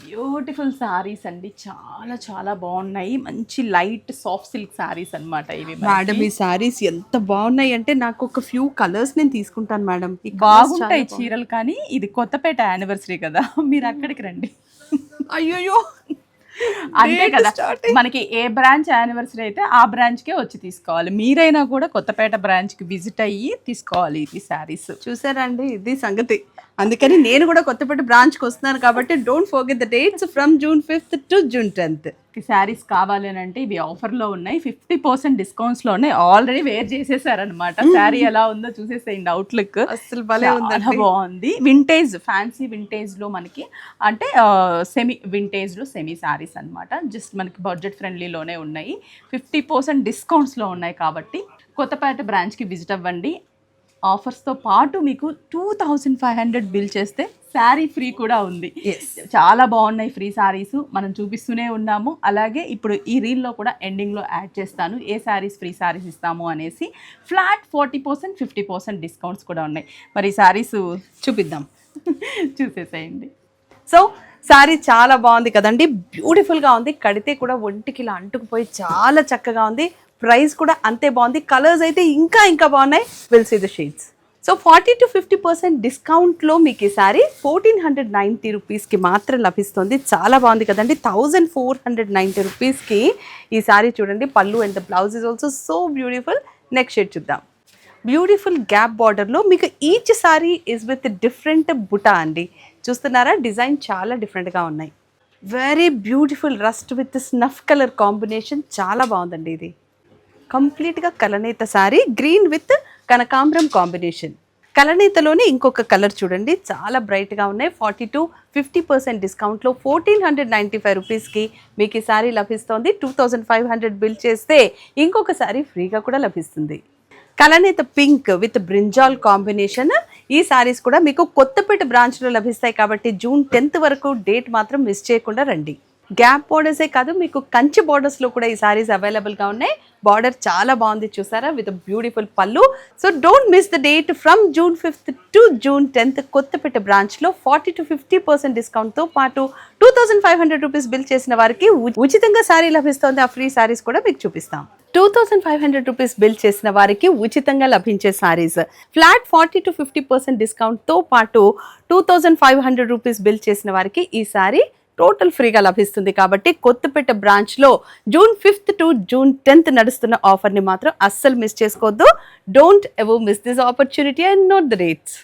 Beautiful saris అండి, చాలా చాలా బాగున్నాయి. మంచి లైట్ సాఫ్ట్ సిల్క్ సారీస్ అన్నమాట ఇవి. మేడం ఈ సారీస్ ఎంత బాగున్నాయి అంటే నాకు ఒక ఫ్యూ కలర్స్ నేను తీసుకుంటాను మేడం. బాగుంటాయి చీరలు, కానీ ఇది కొత్తపేట యానివర్సరీ కదా, మీరు అక్కడికి రండి. అయ్యోయ్యో అంతే కదా, మనకి ఏ బ్రాంచ్ యానివర్సరీ అయితే ఆ బ్రాంచ్కే వచ్చి తీసుకోవాలి. మీరైనా కూడా కొత్తపేట బ్రాంచ్కి విజిట్ అయ్యి తీసుకోవాలి ఈ శారీస్. చూసారండి, ఇది సంగతి. అందుకని నేను కూడా కొత్తపేట బ్రాంచ్కి వస్తున్నాను కాబట్టి don't forget the dates from June 5th to June 10th. Saris కావాలి అని అంటే ఇవి ఆఫర్లో ఉన్నాయి, 50% డిస్కౌంట్స్లో ఉన్నాయి. Already wear చేసేసారనమాట. శారీ ఎలా ఉందో చూసేసేయండి, అవుట్లుక్ అసలు భలే ఉంది, బాగుంది. వింటేజ్, ఫ్యాన్సీ వింటేజ్లో మనకి అంటే సెమీ వింటేజ్లో సెమీ శారీస్ అనమాట. జస్ట్ మనకి బడ్జెట్ ఫ్రెండ్లీలోనే ఉన్నాయి, 50% డిస్కౌంట్స్లో ఉన్నాయి. కాబట్టి కొత్తపేట బ్రాంచ్కి విజిట్ అవ్వండి. ఆఫర్స్తో పాటు మీకు 2500 బిల్ చేస్తే శారీ ఫ్రీ కూడా ఉంది. చాలా బాగున్నాయి ఫ్రీ శారీస్ మనం చూపిస్తూనే ఉన్నాము. అలాగే ఇప్పుడు ఈ రీల్లో కూడా ఎండింగ్లో యాడ్ చేస్తాను ఏ శారీస్ ఫ్రీ శారీస్ ఇస్తాము అనేసి. ఫ్లాట్ 40% 50% డిస్కౌంట్స్ కూడా ఉన్నాయి. మరి ఈ శారీస్ చూపిద్దాం, చూసేసేయండి. సో శారీ చాలా బాగుంది కదండి, బ్యూటిఫుల్గా ఉంది. కడితే కూడా ఒంటికి ఇలా అంటుకుపోయి చాలా చక్కగా ఉంది. ప్రైస్ కూడా అంతే బాగుంది. కలర్స్ అయితే ఇంకా ఇంకా బాగున్నాయి. Will see the shades. So 40 to 50% డిస్కౌంట్లో మీకు ఈ సారీ 1490 రూపీస్కి మాత్రం లభిస్తుంది. చాలా బాగుంది కదండి. 1490 రూపీస్కి ఈ సారీ చూడండి. పళ్ళు and the blouse is also so beautiful. Next shade చూద్దాం. బ్యూటిఫుల్ గ్యాప్ బార్డర్లో మీకు each sari is with different బుటా అండి. చూస్తున్నారా, డిజైన్ చాలా డిఫరెంట్గా ఉన్నాయి. Very beautiful rust with snuff colour combination, చాలా బాగుందండి. ఇది కంప్లీట్గా కలనేత సారీ, గ్రీన్ విత్ కనకాంబరం కాంబినేషన్. కలనేతలోనే ఇంకొక కలర్ చూడండి, చాలా బ్రైట్గా ఉన్నాయి. 40 to 50% డిస్కౌంట్లో 1495 రూపీస్కి మీకు ఈ సారీ లభిస్తుంది. 2500 బిల్ చేస్తే ఇంకొక సారీ ఫ్రీగా కూడా లభిస్తుంది. కలనేత పింక్ విత్ బ్రింజాల్ కాంబినేషన్. ఈ సారీస్ కూడా మీకు కొత్తపేట బ్రాంచ్లో లభిస్తాయి కాబట్టి June 10th వరకు డేట్ మాత్రం మిస్ చేయకుండా రండి. గ్యాప్ బార్డర్సే కాదు, మీకు కంచి బార్డర్స్లో కూడా ఈ సారీస్ అవైలబుల్గా ఉన్నాయి. బార్డర్ చాలా బాగుంది చూసారా, విత్ బ్యూటిఫుల్ పళ్ళు. So don't miss the date from June 5th to June 10th Kothapeta బ్రాంచ్లో 40 to 50% డిస్కౌంట్తో పాటు 2500 రూపీస్ బిల్ చేసిన వారికి ఉచితంగా సారీ లభిస్తుంది. ఆ ఫ్రీ సారీస్ కూడా మీకు చూపిస్తాం. 2500 రూపీస్ బిల్ చేసిన వారికి ఉచితంగా లభించే సారీస్. ఫ్లాట్ 40 to 50% డిస్కౌంట్తో పాటు 2500 రూపీస్ బిల్ చేసిన వారికి ఈ సారీ టోటల్ ఫ్రీగా లభిస్తుంది. కాబట్టి కొత్తపేట బ్రాంచ్లో June 5th to June 10th నడుస్తున్న ఆఫర్ని మాత్రం అస్సలు మిస్ చేసుకోవద్దు. Don't ever miss this opportunity and note the dates.